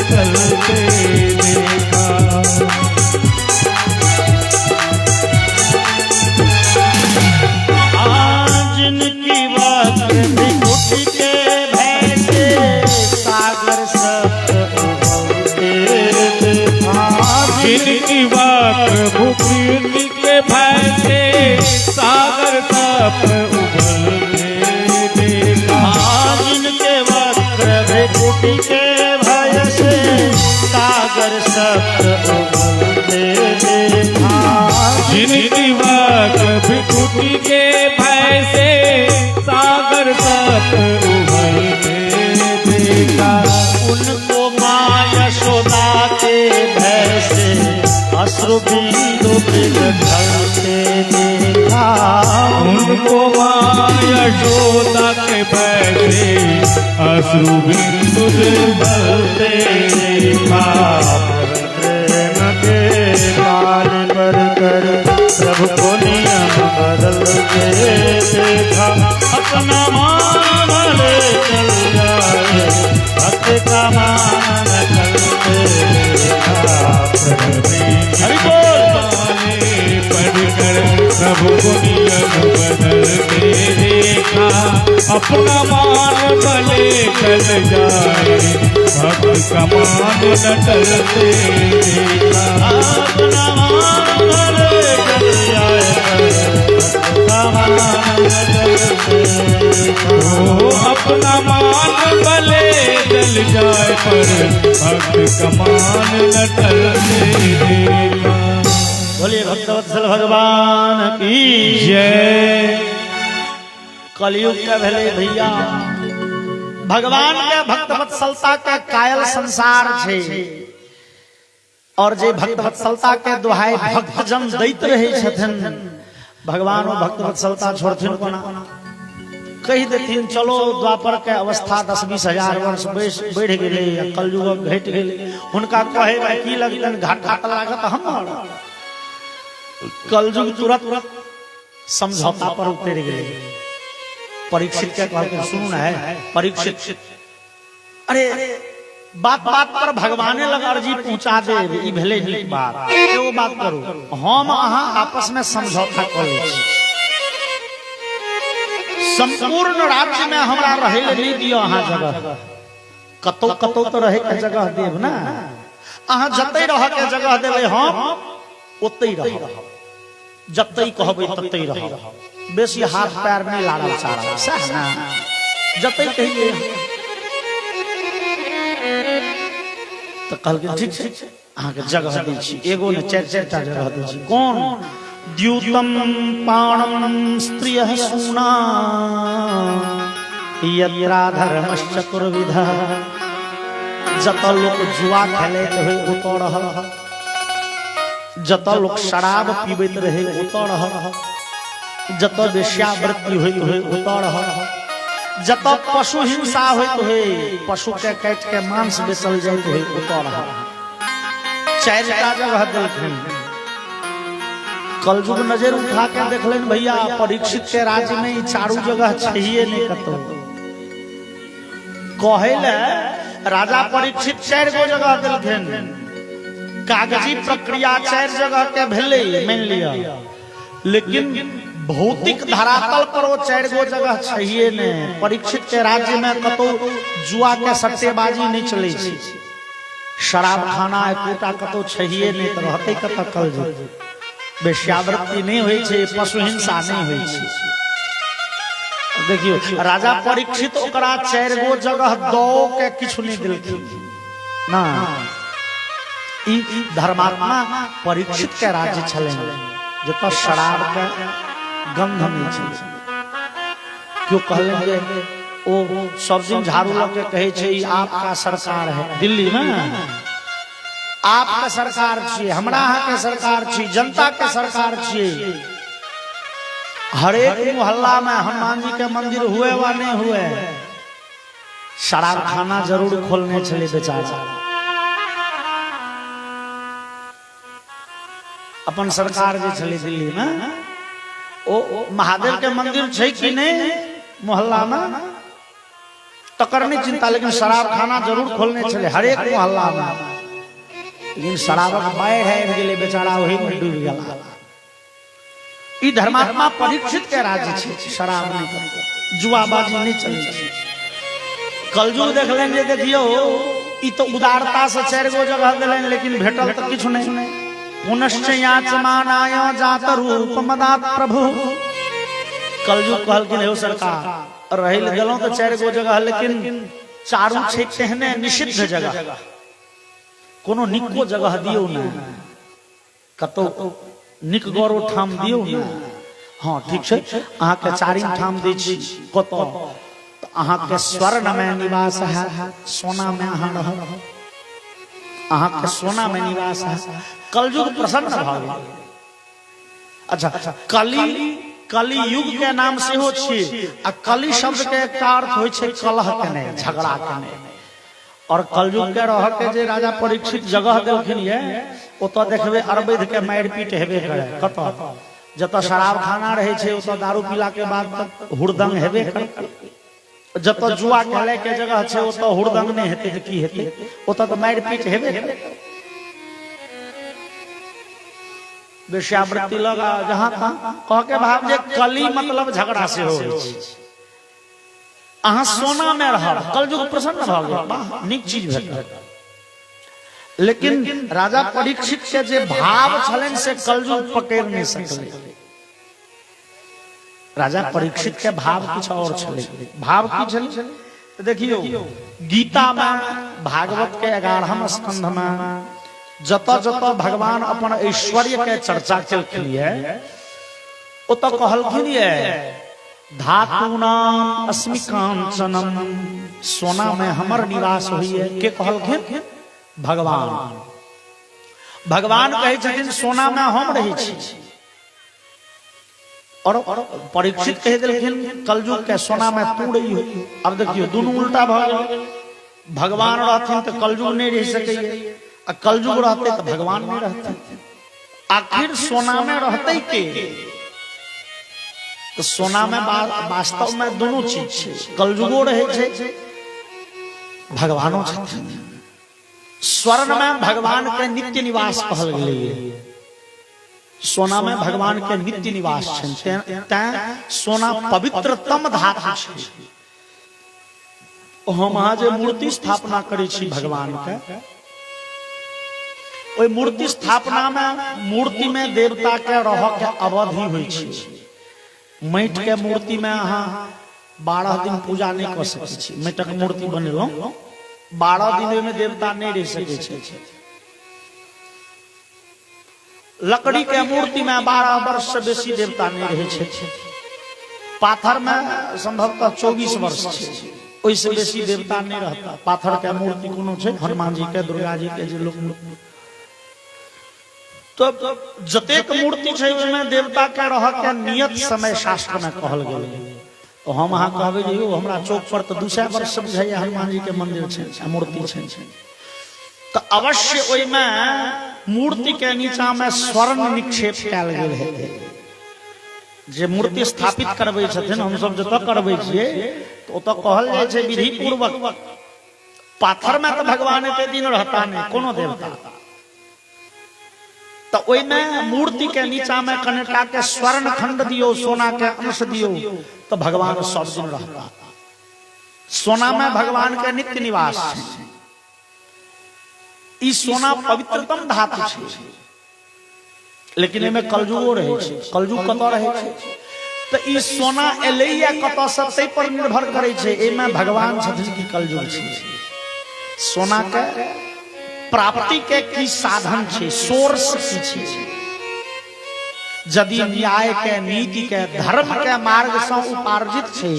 चलते देखा। जिनकी वक्र विकुटी के भय से सागर सप्त उबलते देखा। जिनकी वक्र विकुटी के भय से सागर सप्त उबलते देखा। जिनके वक्र विकुटी के भय से सागर सप्त उबलते देखा। जिनकी वक्र विकुटी के भय से सागर सप्त उबलते देखा। उनको माँ यशोदा के भय से अश्रु बिंदु ढलते देखा। उनको माँ यशोदा के भय से अश्रु बिंदु ढलते देखा। प्रेम के माल पर कर प्रभु को नियम बदलते देखा। अपना मान ले चल जाए भक्त का मान करते देखा। हरि बोल पढ़कर प्रभु को नियम बदलते देखा। अपना मान भले चल जाए भक्त का मान न टलते देखा। अपना मान भले चल जाए भक्त का मान करते देखा। अपना मान भले जल जाए पर भक्त का मान न टलते देखा। बोलिए भक्तवत्सल भगवान की जय। कलयुग के भले भैया भगवान के भक्तवत्सलता के कायल संसार छे और जे भक्तवत्सलता के दुहाई भक्तजन दैत रहे छथिन भगवान वो भक्तवत्सलता छोड़थिन कोना। कही देथिन चलो द्वापर के अवस्था 10-20 हजार वर्ष बढ़ गेले कलयुग घट गेले। हुनका कहे में की लगतन घाट लागत हमर। कलयुग तुरंत समझौता पर उतर गए। परीक्षित के कहते सुन है परीक्षित अरे बात बात पर भगवाने लग अर्जी पहुंचा दे ई भेले नीक बात। एगो बात करू हम अहाँ आपस में समझौता कर ली। संपूर्ण राज्य में हमरा रहे नहीं दियो अहाँ जगह कतौ कतौ तो रहे के जगह देव ना। अहाँ जतै रह के जगह देवे हम ओतै रहब। जतै कहबै ततै रहब। बेसी हाथ पैर नहीं लाड़ल चाड़ल सह ना। जतै कहिए तो कहलके ठीक छै अहाँ के जगह दै छी। एगो ने 4-4टा जगह दै छी। कोन द्यूतम पाणम स्त्रियः सूना यत्रा धर्मश्चतुर्विध। जत लोग जुआ खेलैत होय ओत रहल। जत लोग शराब पीबैत रहे ओत रहल। जत वेश्यावृत्ति होइत होय ओत रहल। जत पशु हिंसा होइत होय पशु के काट के मांस बेचल जाइत होय ओत रहल। 4टा जगह देलखिन। कलयुग नजर उठा के देखलन भैया परीक्षित के राज्य में 4 जगह चाहिए नहीं कतो। कहले राजा परीक्षित 4 गो जगह देलखिन। कागजी प्रक्रिया 4 जगह के भेले मान लिया। लेकिन भौतिक धरातल पर वो 4 गो जगह चाहिए ने। परीक्षित के राज्य में कतो जुआ के सट्टेबाजी नहीं चले छी। शराब खाना एकोटा कतो चाहिए नहीं तो रहते कत कलयुग। वेश्यावृत्ति नहीं हुई छे पशु हिंसा नहीं हुई छे। देखियो राजा परीक्षित ओकरा 4 गो जगह दो के किछु नहीं दिलखिन ना। ई धर्मात्मा परीक्षित के राज्य छले जत शराब के गंध नहीं छे। क्यों कहलेंगे ओ सब दिन झाड़ू लगे कहे छे ई आपका सरकार है। दिल्ली में आपका सरकार छिए हमरा अहाँ के सरकार छी जनता के सरकार छिए। हर एक मोहल्ला में हनुमान जी के मंदिर हुए वा नहीं हुए शराब खाना जरूर खोलने चले बेचारा। अपन सरकार जे चले दिल्ली में ओ महादेव के मंदिर छे कि नहीं मोहल्ला में तकर नहीं चिंता, लेकिन शराब खाना जरूर खोलने चले हर एक मोहल्ला में। लेकिन शराबक बाढ़ है गेले बेचारा वही में डूब गया। ई धर्मात्मा परीक्षित के राज्य छे, शराब नहीं करते, जुआबाजी नहीं चले। कलजुग देख लेंगे, देखियो ई तो उदारता से 4 गो जगह दिलेन, लेकिन भेटल तो किछु नहीं। पुनश्च याचमानाय जात रूप मदात प्रभु। कलजुग कहल कि हो सरकार रहिल गेलों तो 4 गो जगह, लेकिन चारू छे तेहने निषिद्ध जगह, कोनो निको जगह दियो ना, कतो निक गौरव ठाम दियो ना। हाँ ठीक है, अहाँ के 4 ठाम दी छी, कतो तो अहाँ के स्वर्ण में निवास है, सोना में अहाँ रह, अहाँ के सोना में निवास है। कलयुग प्रसन्न भऽ गेल। अच्छा, कली युग के नाम से हो छी, आ कली शब्द के अर्थ होय छै कलह केने, झगड़ा केने। और कलयुग के रह के जे राजा परीक्षित जगह देलखिन ये, ओतऽ देखबे अरवैध के मारपीट हेबे करे। कतऽ जतऽ शराब खाना रहे छै, ओतऽ दारू पीला के बाद हुड़दंग हेबे करे। जतऽ जुआ खेले के जगह छै, ओतऽ हुड़दंग नहीं हेते तो की हेते, ओतऽ तो मारपीट हेबे करे। वेश्यावृत्ति लगा जहां कह के भाव जे कली मतलब झगड़ा से हो। अहाँ सोना में रह, कलयुग प्रसन्न भऽ गेल, वाह नीक चीज भेटल। लेकिन राजा परीक्षित के जे भाव छलन से कलयुग पकड़ नहीं सकले। राजा परीक्षित के भाव कुछ और छले। भाव की छले तो देखियो, गीता में भागवत के 11वें स्कंध में जत जत भगवान अपन ऐश्वर्य के चर्चा केलखिन है, ओतऽ कहलखिन है धातुनाम अस्मि कांचनम, सोना में हमर निवास हुई है। के कहलखिन? भगवान। भगवान कहे छथिन सोना में हम रही छी। और परीक्षित कह दिलखिन कलयुग के सोना में तू रही हो। अब देखियो दोनों उल्टा भऽ गेल। भगवान रहथिन तो कलयुग नहीं रह सके, आ कलयुग रहते तो भगवान नहीं रहते। आखिर सोना में रहते के? तो सोना में वास्तव में दोनों चीज छे, कलयुगो रहे छे, भगवानो छथिन। स्वर्ण में भगवान के नित्य निवास कहल गेलै, सोना में भगवान के नित्य निवास छन। तैं सोना पवित्रतम धातु छै। हम अहाँ जे मूर्ति स्थापना करै छी भगवान के, ओइ मूर्ति स्थापना में मूर्ति में देवता के रह के अवधि होइ छै। माटि के मूर्ति में अहाँ 12 दिन पूजा नहीं कर सकै छी। माटिक मूर्ति बनेलहुँ, 12 दिन में देवता नहीं रह सकै छै। लकड़ी के मूर्ति में 12 वर्ष से बेसी देवता नहीं रहे छे। पाथर में संभवतः 24 वर्ष छे, ओइसे बेसी देवता नहीं रहता। पाथर के मूर्ति कोनो छे, हनुमान जी के, दुर्गा जी के, जे लोग तो जतेक मूर्ति छे ओइमे देवता के रह के नियत समय शास्त्र में कहल गेल। तो हम अहाँ कहबे जे यो हमरा चौक पर तो 200 वर्ष से बुझाइए हनुमान जी के मंदिर छे, मूर्ति छे, तो अवश्य ओइमे मूर्ति के नीचा में स्वर्ण निक्षेप कैल गेल है। जे मूर्ति स्थापित करबै छथिन, हम सब जतऽ करबै छियै तो ओतऽ कहल जाय छै विधि पूर्वक। पाथर में तो भगवान एते दिन रहता नहीं कोनो देवता, तो ओइमे मूर्ति के नीचा में कनिटा के स्वर्ण खंड दियो, सोना के अंश दियो, तो भगवान सब दिन रहता। सोना में भगवान के नित्य निवास है। ई सोना पवित्रतम धातु छै, लेकिन एमे कलयुगो रहे छै। कलयुग कतऽ रहे छै? तो ई सोना एलैया कतऽ से तै पर निर्भर करे छै। एमे भगवान छथिन कि कलयुग छै? सोना के प्राप्ति के की साधन छे, सोर्स की छे? यदि न्याय के, नीति के, धर्म के मार्ग से उपार्जित छे,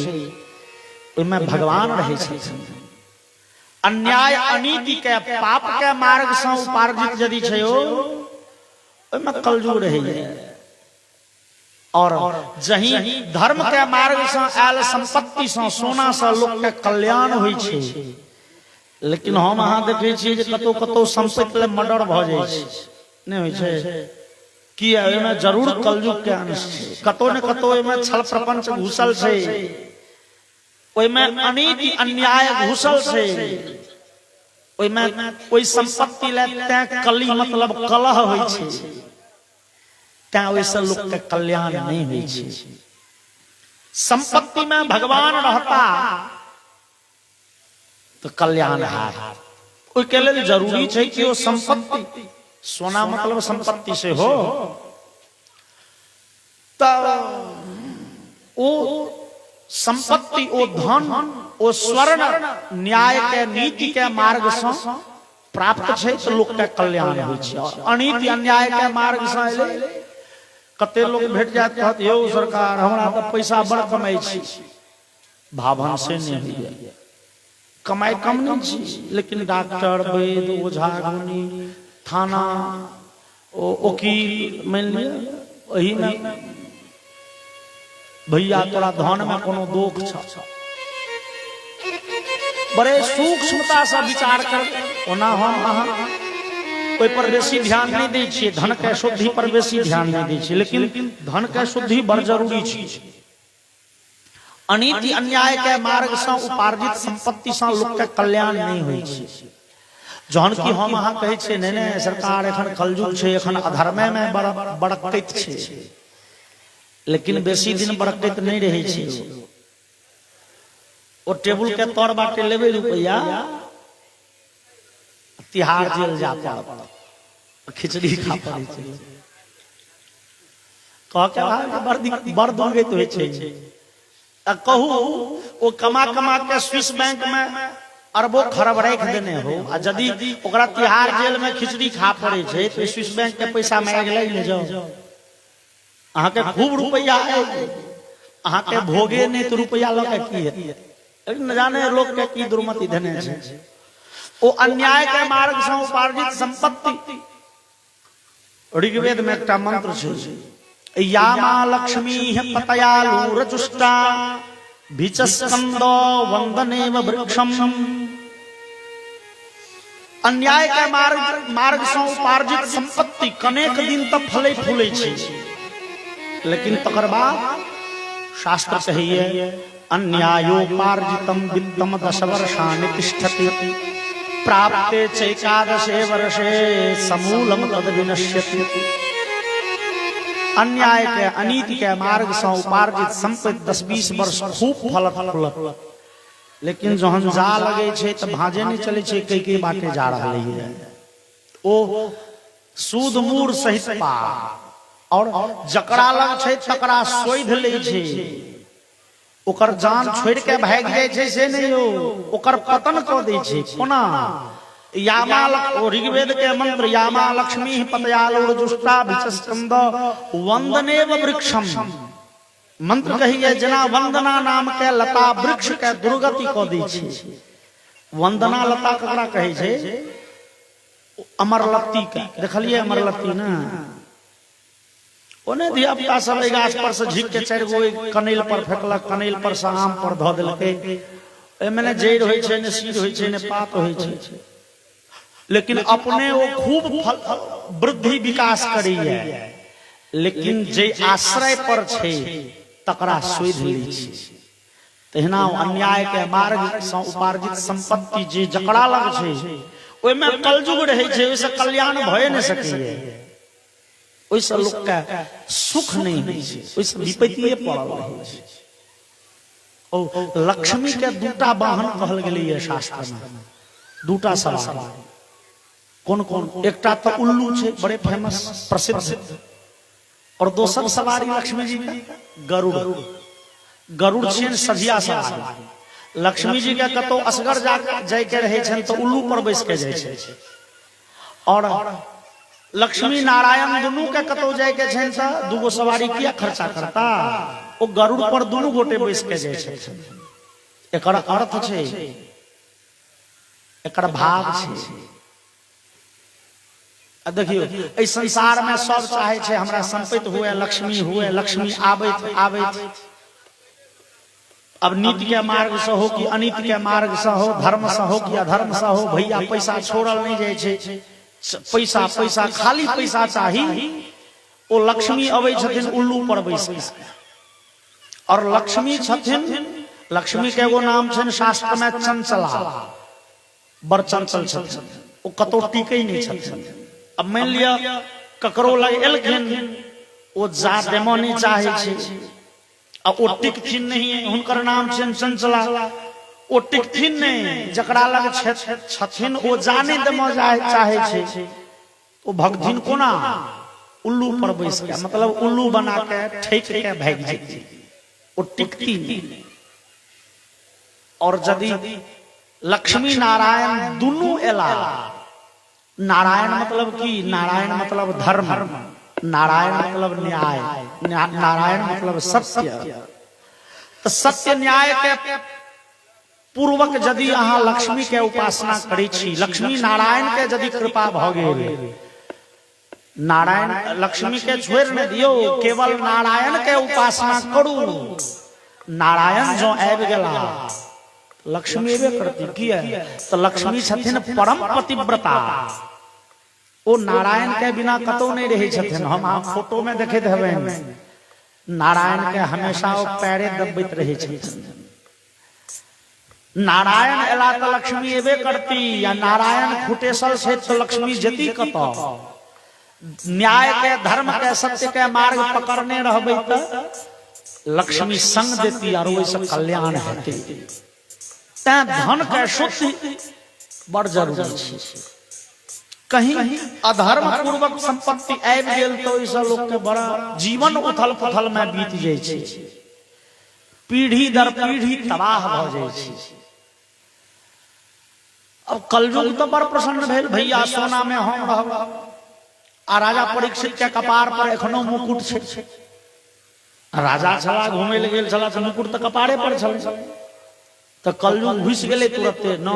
ओइमे भगवान रहे छथिन। अन्याय अनीति के, पाप के मार्ग से उपार्जित यदि छै, ओइमे कलयुग रहे। और जही धर्म के मार्ग से आयल संपत्ति से, सोना से लोक के कल्याण होइ छै। लेकिन हम अहाँ देखे छियै जे कतौ कतौ संपत्ति ले मर्डर भ जाय छै, नहीं होइ छै? कि एहिमे जरूर कलयुग के अंश छै। कतौ ने कतौ एहिमे छल प्रपंच घुसल छै। ओइमे अनीति अन्याय घुसल से ओइमे कोई संपत्ति लेते कली मतलब कलह होई छै त्या ओइसे लोक के कल्याण नहीं होई छै। संपत्ति में भगवान रहता तो कल्याण है। ओइ के लेल जरूरी छै कि वो संपत्ति सोना मतलब संपत्ति से हो तो ओ संपत्ति ओ धन ओ स्वर्ण न्याय के नीति के मार्ग से प्राप्त छै तो लोक के कल्याण होइ छै। अनीति अन्याय के मार्ग से एले कते लोग भेट जात कहत यौ सरकार हमरा तो पैसा बड़ कमाई छी भावन से नहीं होइए कमाई कम नहीं छी लेकिन डॉक्टर वैद्य ओझा गुनी थाना ओ वकील मान लिया वही में भैया तोरा धन में कोनो दोख छ बड़े सूक्ष्मता से विचार कर ओना हम अहाँ कोई पर बेसी ध्यान नहीं दै छियै धन के शुद्धि पर बेसी ध्यान नहीं दै छियै लेकिन धन के शुद्धि बड़ जरूरी छै। अनीति अन्याय के मार्ग से उपार्जित संपत्ति से लोक के कल्याण नहीं होइ छै। जहन कि हम अहाँ कहै छियै नहीं नहीं सरकार एखन कलयुग छै एखन अधर्मे में बड़कैत छै लेकिन बेसी दिन बड़कैत नहीं रहे छै। ओ टेबुल के तौर बाटे लेबे रुपया तिहार जेल जा पड़त खिचड़ी खा पड़े छै कह के बड़ दुर्गत होइ छै। कहू ओ कमा कमा के स्विस बैंक में अरबों खरब राख देने हो आ यदि ओकरा तिहार जेल में खिचड़ी खा पड़े छै तो स्विस बैंक के पैसा मांग ले जाओ अहाँ के खूब रुपया अहाँ के भोगे नहीं तो रुपया लगे की हेतै न जाने लोग के की दुर्मति धने छै। ओ अन्याय के मार्ग से उपार्जित संपत्ति ऋग्वेद में एकटा मंत्र छै यामा लक्ष्मी पतयालु रजुष्टा भिचस्कंदो वंदनेव वृक्षम। अन्याय के मार्ग से उपार्जित संपत्ति कनेक दिन तक फले फूले छै लेकिन तकर बाद शास्त्र कहिए अन्यायोपार्जितम वित्तम 10 वर्षाणि तिष्ठति प्राप्ते चैकादशे वर्षे समूलम तद विनश्यति। अन्याय के अनीति के मार्ग से उपार्जित संपत्ति 10-20 वर्ष खूब फलत फूलत लेकिन जहन जा लगे छै त भाजे नहीं चले छै कई बाटे जा रहले है ओ सूद मूर सहित पाप और जकरा लग छै तकरा सोइध ले छै ओकर जान छोड़ के भाग जाय छै से नहीं हो ओकर पतन क दै छै। कोना यामा ऋग्वेद के मंत्र यामा लक्ष्मी पतयालु जुष्टा भिचस्कंद वंदनेव वृक्षम मंत्र कहिए जना वंदना नाम के लता वृक्ष के दुर्गति क दै छै। वंदना लता ककरा कहै छै अमरलत्ती के देखलिए अमरलत्ती ना ओने धिया पुता सब गाछ पर से झिक के 4 गो कनैल पर फेकलक कनैल पर से आम पर ध देलकै एमे ने जड़ होय छै ने सीड होय छै ने पात होय छै लेकिन अपने वो खूब वृद्धि विकास करैया लेकिन जे आश्रय पर छै तकरा सोइध लै छै। तहिना अन्याय के मार्ग से उपार्जित संपत्ति जे जकरा लग छै ओइमे कलयुग रहै छै ओइसे कल्याण भए न सकैया ओइसे लोक के सुख नहीं होइ छै ओइसे विपत्तिये पड़ल रहै छै। ओ लक्ष्मी के दूटा वाहन कहल गेलै है शास्त्र में दूटा सवारी कौन कौन एकटा तो उल्लू छै बड़े फेमस प्रसिद्ध और दोसर सवारी लक्ष्मी जी के गरुड़ गरुड़ छियन सजिया सवारी लक्ष्मी जी के कतौ असगर जाय के रहे छन तो उल्लू पर बैस के जाय छै और लक्ष्मी नारायण दुनू के कतौ जाय के छन त दूगो सवारी किया खर्चा करता ओ गरुड़ पर दुनू गोटे बैस के जाय छै। एकर अर्थ छै एकर भाव छै। देखियो ए संसार में सब चाहे छै हमरा संपत्ति हुए लक्ष्मी आबैत आबैत अब नीति के मार्ग से हो कि अनीति के मार्ग से हो धर्म से हो कि अधर्म से हो भैया पैसा छोड़ल नहीं जाय छै पैसा पैसा खाली पैसा चाही। ओ लक्ष्मी अबै छथिन उल्लू पर बैस और लक्ष्मी छथिन लक्ष्मी के एगो नाम छन शास्त्र में चंचला, बड़ चंचल छथिन, ओ कतौ टिकै नहीं छथिन। अब मान लिया ककरो लग एलखिन, ओ जा देमो नहीं चाहे छै, आ ओ टिकथिन नहीं, हुनकर नाम छन चंचला, ओ टिकथिन नहीं, जकरा लग छथिन ओ जाने देमो चाहे छै, ओ भगथिन कोना उल्लू पर बैस के, मतलब उल्लू बना के ठेक के भाग जाती, ओ टिकती नहीं। और यदि लक्ष्मी नारायण दुनू एला, नारायण मतलब की, नारायण मतलब धर्म, नारायण मतलब न्याय, नारायण मतलब सत्य। तो सत्य न्याय के पूर्वक यदि अहाँ लक्ष्मी के उपासना करै छी, लक्ष्मी नारायण के यदि कृपा भ गेल, नारायण लक्ष्मी के छोड़ न दियो, केवल नारायण के उपासना करू। नारायण जो आबि गेला लक्ष्मी एबे करती, किया तो लक्ष्मी छथिन परम पतिव्रता, ओ नारायण के बिना कतौ नहीं रहे छथिन। हम आप फोटो में देखैत हेबै, नारायण के हमेशा ओ पैरे दबैत रहे छथिन। नारायण एला तो लक्ष्मी एबे करती, या नारायण खुटेसल छै तो लक्ष्मी जती कतौ। न्याय के, धर्म के, सत्य के मार्ग पकड़ने रहबै तो लक्ष्मी संग देती और ओइसे कल्याण हेतै। तैं धन के शुद्धि बड़ जरूरी छै। कहीं अधर्म पूर्वक संपत्ति आबि गेल तो ऐसा लोग के बड़ा जीवन उथल पुथल में बीत जाय छै, पीढ़ी दर पीढ़ी तबाह भ जाय छै। अब कलयुग तो बड़ प्रसन्न भेल, भैया सोना में हम रहब, आ राजा परीक्षित के कपार पर एखनो मुकुट छै। राजा छला घूमे ले गेल छला तो मुकुट तो कपारे पर छल, तो कलयुग घुस गेले तुरंते। न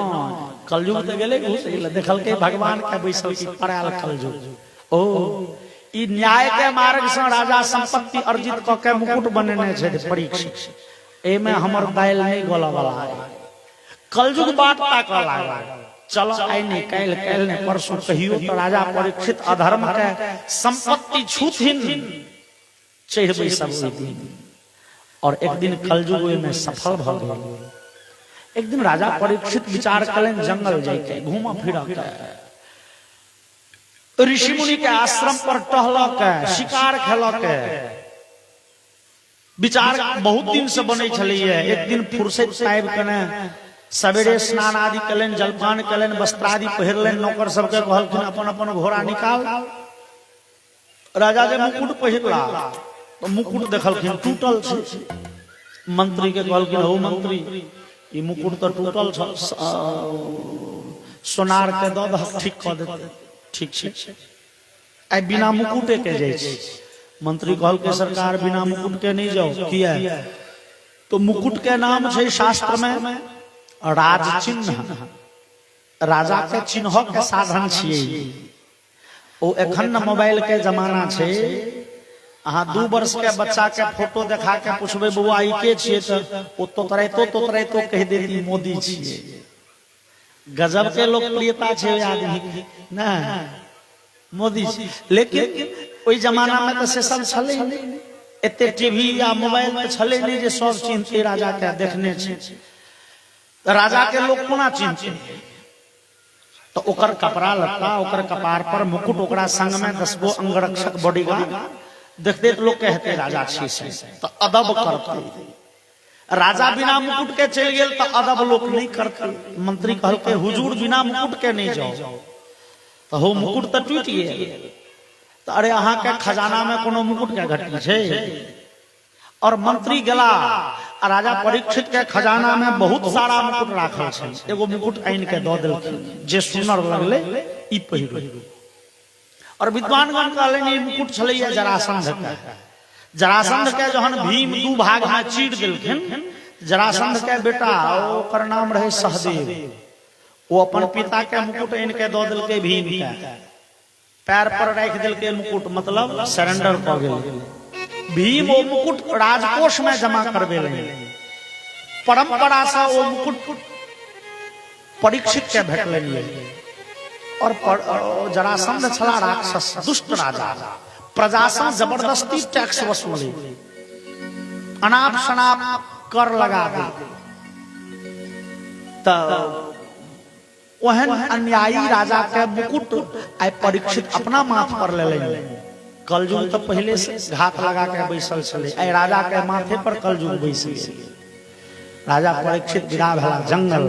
कलयुग तो गेले घुस गेले, देखल के भगवान के बैसल की पड़ाल कलयुग। ओ ई न्याय के मार्ग से राजा संपत्ति अर्जित क के मुकुट बनेने छै परीक्षित, ए में हमर दाइल नहीं गोला वाला है। कलयुग बात ताक लागल, चलो आई नहीं कैल कैल ने परसों कहियो तो राजा परीक्षित अधर्म के संपत्ति छूथिन, चढ़बै सब ओइ दिन। और एक दिन कलयुग में सफल भ गेल। एक दिन राजा परीक्षित विचार करें जंगल जाके घूमा फिरा के, ऋषि मुनि के आश्रम पर टहलक, शिकार खेलक, विचार बहुत दिन से बने छलिए। एक दिन फुर्सत पाबि कने सवेरे स्नान आदि कलन, जलपान कलन, वस्त्रादि पहिरलन, नौकर सबके कहलखिन अपन अपन घोड़ा निकाल। राजा जे मुकुट पहिरला तो मुकुट देखलखिन टूटल छै। मंत्री के कहलखिन हो मंत्री, ई मुकुट तो टूटल छ, सोनार के दऽ दहक ठीक कऽ देतै। ठीक छै, आई बिना मुकुटे के जाइ छै। मंत्री कहल के सरकार बिना मुकुट के नहीं जाओ, किया तो मुकुट के नाम छै शास्त्र में राज चिन्ह, राजा के चिन्ह के साधन छियै। ओ एखन न मोबाइल के जमाना छै, अहाँ 2 वर्ष के बच्चा के फोटो देखा के पूछबै बउआ ई के छियै त ओ तोतराइतो कह देती मोदी छियै। गजब के लोकप्रियता छै आदमी ना, मोदी। लेकिन ओइ जमाना में तो से सब छलै, एते टीवी या मोबाइल पे छलै नहीं जे सब चिन्हते राजा के देखने छै। राजा के लोग कोना चिन्हते, तो ओकर कपड़ा लत्ता, ओकर कपार पर मुकुट, ओकरा संग में 10 गो अंगरक्षक बॉडीगार्ड, देखते तो लोग कहते राजा छी से, तो अदब करते। राजा बिना मुकुट के चल गेल तो अदब लोग नहीं करते। मंत्री कहल के हुजूर बिना मुकुट के नहीं जाओ, तो हो मुकुट तो टूट गेल। तो अरे अहाँ के खजाना में कोनो मुकुट के घटी छै। और मंत्री गेला, राजा परीक्षित के खजाना में बहुत सारा मुकुट राखल छै। एगो मुकुट आइन के दऽ देलखिन, जे सुनर लगले ई पहिरू। और विद्वानगण कहलनि ई मुकुट छलैया जरासंध के। जरासंध के जहन भीम 2 भाग में चीर देलखिन, जरासंध के बेटा ओकर नाम रहे सहदेव, वो अपन पिता के मुकुट आइन के दऽ देलकै भीम के, पैर पर राख देलकै मुकुट, मतलब सरेंडर क गेल। भीम वो मुकुट राजकोष में जमा करबेलनि। परंपरा से वो मुकुट परीक्षित के भेटलनि। और जरासंध छला राक्षस, दुष्ट राजा, प्रजा से जबरदस्ती टैक्स वसूली, अनाप शनाप कर लगा दे, तो ओहन अन्यायी राजा के मुकुट आय परीक्षित अपना माथ पर ले लेंगे। कलयुग तो पहले से घात लगा के बैसल चले, आय राजा के माथे पर कलयुग बैस गेल। राजा परीक्षित विदा भेला जंगल,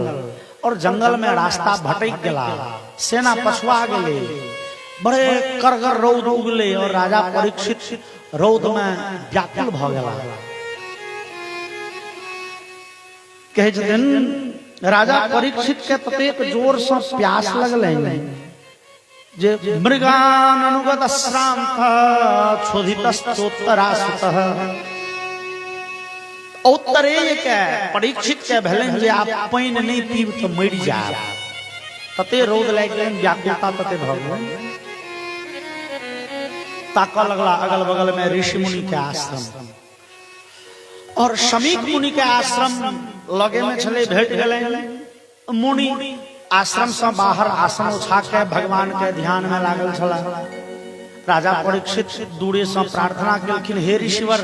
और जंगल में रास्ता भटक गया, सेना पछुआ गेले, बड़े करगर रौद उगले, और राजा परीक्षित रौद में व्याकुल भ गेला। कहे दिन राजा परीक्षित के ततेक जोर से प्यास लगले जे मृगान अनुगत श्रांत क्षोधितस्तोत्तरासुतः। उत्तरे के परीक्षित के भेलन जे आप पानी नहीं पीब तो मर जाब, तते रौद लाग गेल, व्याकुलता तते भ गेल। ताक लगला अगल बगल में ऋषि मुनि के आश्रम, और शमीक मुनि के आश्रम लगे में छले, भेट गेले। मुनि आश्रम से बाहर आसन उठा के भगवान के ध्यान में लागल छला। राजा परीक्षित दूरे से प्रार्थना केलखिन, हे ऋषिवर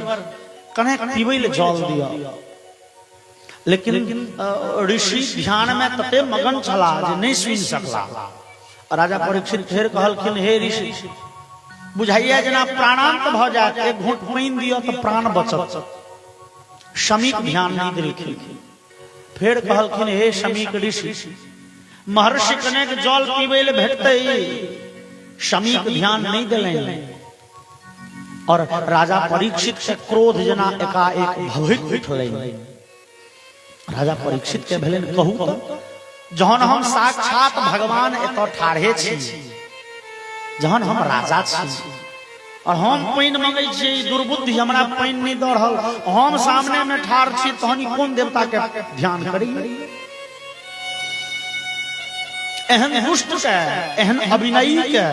कने पीबै ले जल दिया। लेकिन ऋषि ध्यान में तते मगन छला जे नहीं सुन सकला। राजा परीक्षित फिर कहलखिन, हे ऋषि बुझाइए जना प्राणांत भ जात, एक घूंट पानी दियो तो प्राण बचत। शमीक ध्यान नहीं दिलखिन। फिर कहलखिन, हे शमीक ऋषि महर्षि कने के जल पीबै ले भेटतै, शमीक ध्यान नहीं दिले। और राजा परीक्षित से क्रोध जना एकाएक भविक उठले। राजा परीक्षित के भेलन, कहू तो जहन हम साक्षात भगवान एत ठाढ़े छी, जहन हम राजा छी और हम पानी मंगै छी, दुर्बुद्धि हमरा पानी नहीं द रहल, हम सामने में ठाढ़ छी, तहनी कोन देवता के ध्यान करी? एहन दुष्ट के, एहन अभिनयी के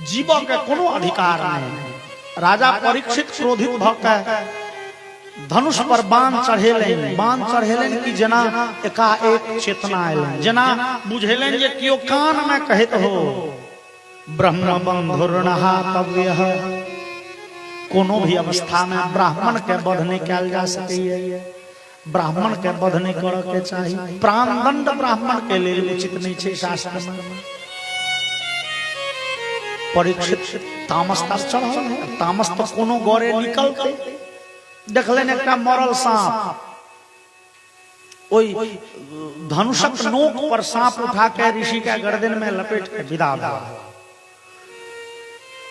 जीव के कोनो अधिकार नहीं। राजा परीक्षित क्रोधित भ के धनुष पर बाण चढ़ेलेन। बाण चढ़ेलेन कि जना एकाएक चेतना आयलेन, जना बुझेलेन जे कियो कान में कहत हो ब्रह्म बंधुर्नहा तव्यः। कोनो भी अवस्था में ब्राह्मण के वध नहीं कयल जा सकैए, ब्राह्मण के वध नहीं करऽ के चाही, प्राणदंड ब्राह्मण के लेल उचित नहीं छै शास्त्र में। परीक्षित तामस तर चढ़ल, तामस तो कोनो गौरे निकलते। देखलेन एकटा मरल सांप, ओई धनुषक नोक पर सांप उठा के ऋषि के गर्दन में लपेट के विदा भा,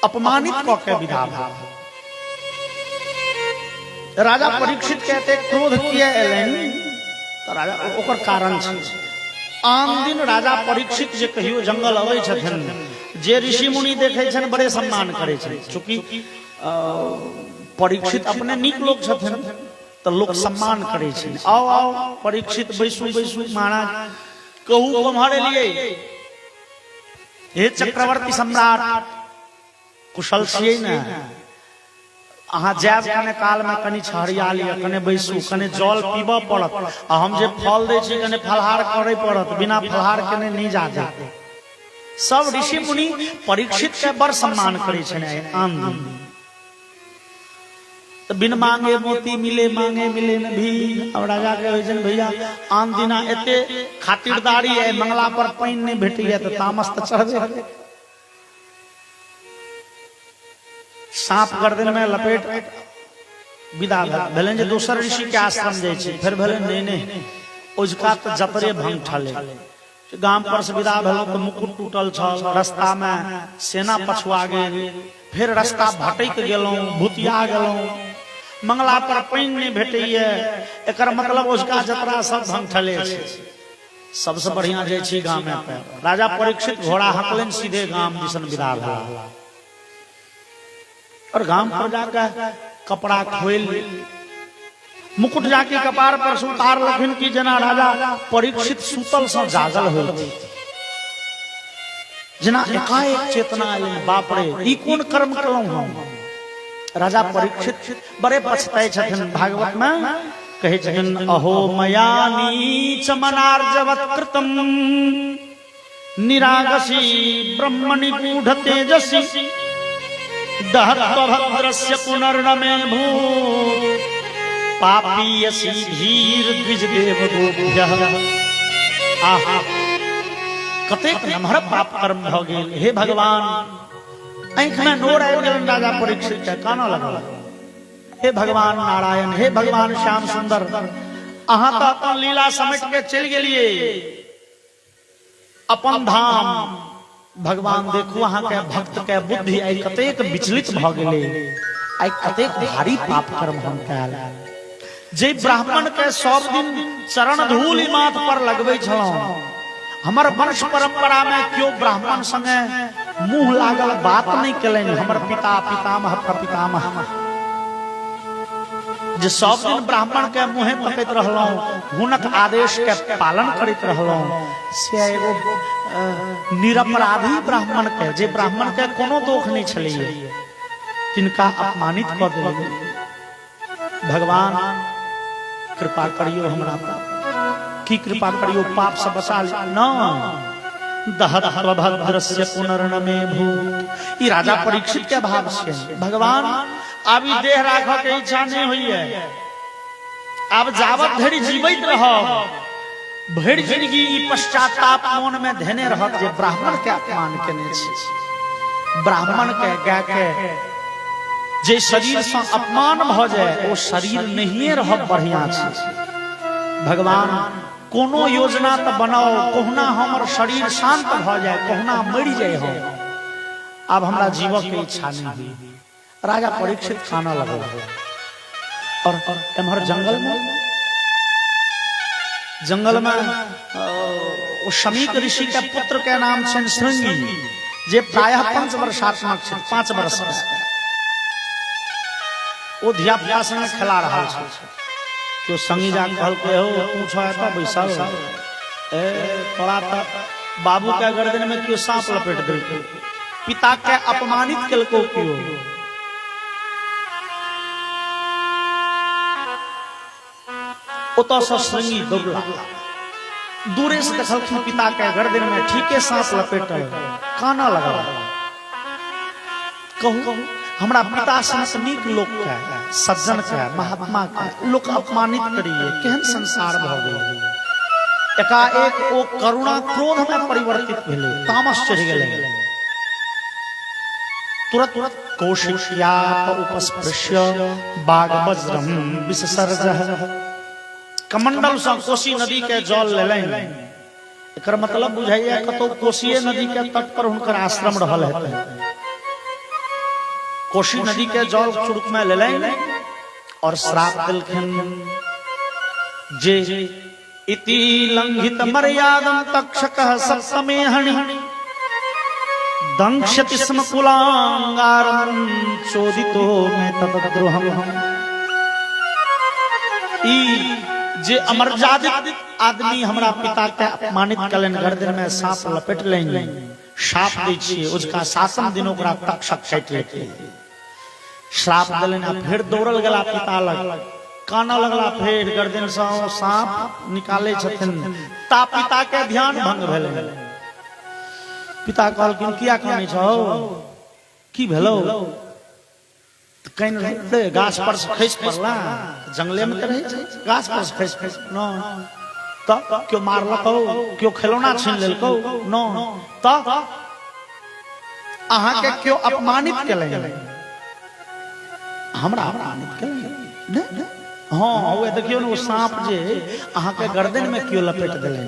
अपमानित क के विदा भा। राजा परीक्षित कहते क्रोध किए एलेन, तो राजा ओकर कारण छै। आन दिन राजा परीक्षित जे कहियो जंगल अबै छथिन, जे ऋषि मुनि देखे छन बड़े सम्मान करे छन। चूंकि परीक्षित अपने नीक लोग छथिन तो लोग सम्मान करे छन। आओ आओ परीक्षित बैसू बैसू महाराज, कहू तुम्हारे लिए, हे चक्रवर्ती सम्राट कुशल छियै ने? अहाँ जायब कने काल में कनी छहरिया लिया, कने बैसू, कने जल पीबऽ पड़त, आ हम जे फल दै छी कने फलहार करे पड़त, बिना फलहार कने नहीं जाते। सब ऋषि मुनि परीक्षित के बड़ सम्मान करे छने। आन दिन तो बिन मांगे मोती मिले, मांगे मिले न भी। अब राजा के होय छन भैया आन दिना एते खातिरदारी है, मंगला पर पानी नहीं भेटैया तो तामस तो चढ़बे। सांप गर्दन में लपेट विदा भेलन जे दोसर ऋषि के आश्रम जाय छै। फिर भेलन नहीं नहीं ओजका तो जतरे भंग ठले। गाम पर से विदा भेलौ तो मुकुट टूटल छल, रास्ता में सेना पछुआ गेल, फिर रास्ता भटक गेलौं, भूतिया गेलौं, मंगला पर पानी नहीं भेटैया। एकर मतलब ओजका जतरा सब भंग ठले छै। सबसे बढ़िया जाय छी गाम पे। राजा परीक्षित घोड़ा हकलन सीधे गाम दिसन विदा भेला, और गांव पर जाकर कपड़ा खोल मुकुट जाके कपार पर से उतार लखिन की जना राजा परीक्षित सुतल से जागल हो, जना एकाएक चेतना आयल, बाप रे ई कोन कर्म कलौं हम। राजा परीक्षित बड़े पछताए छथिन। भागवत में कहे छथिन, अहो मया नीच मनार्जवत कृतम निरागसी ब्रह्मणि गूढ़ तेजसी दहत्वभद्रस्य पुनर्नमे भूत् पापीयसी धीर द्विजदेव गोभ्यः। कतेक नमहर पाप कर्म भ गेल। हे भगवान, आंख में नोर आबि गेल राजा परीक्षित के, काना लगल। हे भगवान नारायण, हे भगवान श्याम सुंदर, अहाँ तो अपन लीला समेट के चल गेलिए अपन धाम। भगवान देखू अहाँ के भक्त के बुद्धि आई कतेक विचलित भ गेले, आई कतेक भारी पाप कर्म हम कैल। जे ब्राह्मण के सब दिन चरण धूल माथ पर लगबै छलहुं, हमर वंश परंपरा में क्यों ब्राह्मण संगे मुंह लागल बात नहीं केलनि। हमर पिता पितामह प्रपितामह जे सब दिन ब्राह्मण के मुंहे तकैत रहलहुं, हुनक आदेश के पालन करैत रहलहुं, से एगो निरपराधी ब्राह्मण के, जे ब्राह्मण के कोनो दोष नहीं छलैये, तिनका अपमानित कऽ देलियै। भगवान कृपा करियो हमरा पर, की कृपा करियो, पाप से बचा ले न। दहत भद्रस्य पुनर्नमे भूत, ई राजा परीक्षित के भाव से। भगवान अब ई देह राखऽ के इच्छा नहीं हुई है, अब जावत धरि जीवित रहब, भरि जिंदगी ई पश्चाताप मन में धेने रहत जे ब्राह्मण के अपमान केने छी। ब्राह्मण के गाय के जे शरीर से अपमान भ जाए, ओ शरीर नहिए रहब बढ़िया छी। भगवान कोनो योजना तो बनाओ, कोहना हमर शरीर शांत भ जाए, कोहना मरि जाए हो, अब हमरा जीव के इच्छा नहीं हुई। राजा परीक्षित खाना लगल और एम्हर जंगल में वो शमीक ऋषि के पुत्र के नाम छन श्रृंगी, जे प्रायः 5 वर्षात्मक छन, 5 वर्ष वो धिया पुता संग खेला रहा छे। क्यों संगी जा कहल के हो पूछो एता बैसल, ए तोरा त बाबू के गर्दन में क्यों सांप लपेट देल, पिता के अपमानित केलको क्यों। से श्रृंगी दौड़ला, दूरे से देखलखिन पिता के गर्दन में ठीके सांप लपेटल, काना लगल। कहू हमरा पिता से नीक लोक के, सज्जन के, महात्मा के लोक अपमानित करिए, केहन संसार भ गेल। एकाएक ओ करुणा क्रोध में परिवर्तित भेले, तामस चढ़ गेले। तुरत कौशिक्या उपस्पृश्य बाग वज्रम विससर्जः, कमंडल से कोसी नदी के जल लेलनि। एकर मतलब बुझाइए कतौ कोसी नदी के तट पर हुनकर आश्रम रहल हेतै। कोसी नदी के जल चुरुक में लेलनि और श्राप देलखिन जे इति लंघित मर्यादं तक्षकः सप्तमेहणि दंक्षति स्म कुलांगारं चोदितो में तद्द्रोहम्। ई जे अमरजादित आदमी हमरा पिता के अपमानित कलन, गर्दन में सांप लपेट लेंगे, श्राप दै छियै, उसका 7 दिन ओकरा तक्षक काटि लेतै। श्राप देलन आ फिर दौड़ल गेला पिता लग, काना लगला, फिर गर्दन से सांप निकाले छथिन, ता पिता के ध्यान भंग भेलै। पिता कहलखिन किया कानै छौ, की भेलौ। कहीं रहते गाछ पर से खसि पड़ला, जंगले में रहे गाछ पर से खसि न, तो क्यों मारलको, क्यों खिलौना छीन लेलको न, तो अहाँ के क्यों अपमानित केले, हमरा अपमानित केले। हाँ वो देखियो न, वो सांप जे अहाँ के गर्दन में क्यों लपेट देले।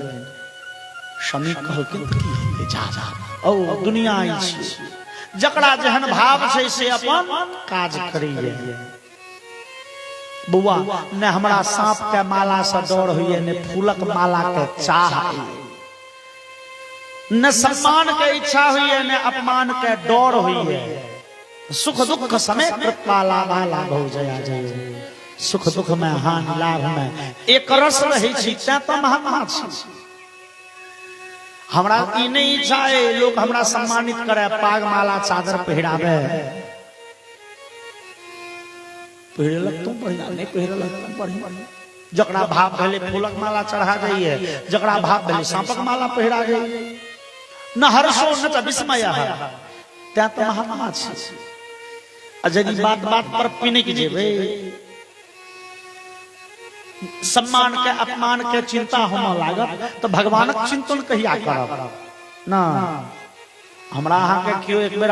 शमीक कहलखिन की जा जा, ओ दुनिया आई छी, जकरा जहन भाव छै से अपन काज करिए। बुआ ने हमरा सांप के माला से डर हुए, ने फूलक माला के चाह, न सम्मान के इच्छा हुई, न अपमान के डर हुई। सुख दुख समय कृपा लाभा लाभो जया जय, सुख दुख में हानि लाभ में एक रस रहे छी, तैं तो महात्मा छी। हमरा ई नहीं इच्छा है लोग हमरा सम्मानित करे, पाग माला चादर पहिरावे, पहिरलक तुम बढ़िया, नहीं पहिरलक तुम बढ़िया। जकरा भाव भेले फूलक माला चढ़ा जाइए, जकरा भाव भेले सांपक माला पहिरा जाइए। न हर्षो न च विस्मय, तैं तो महात्मा छी। आ यदि बात बात पर पिनक जेबै सम्मान के अपमान के चिंता हम लागत तो भगवानक चिंतन कहिया करब ना हमरा अहाँ के केओ एक बेर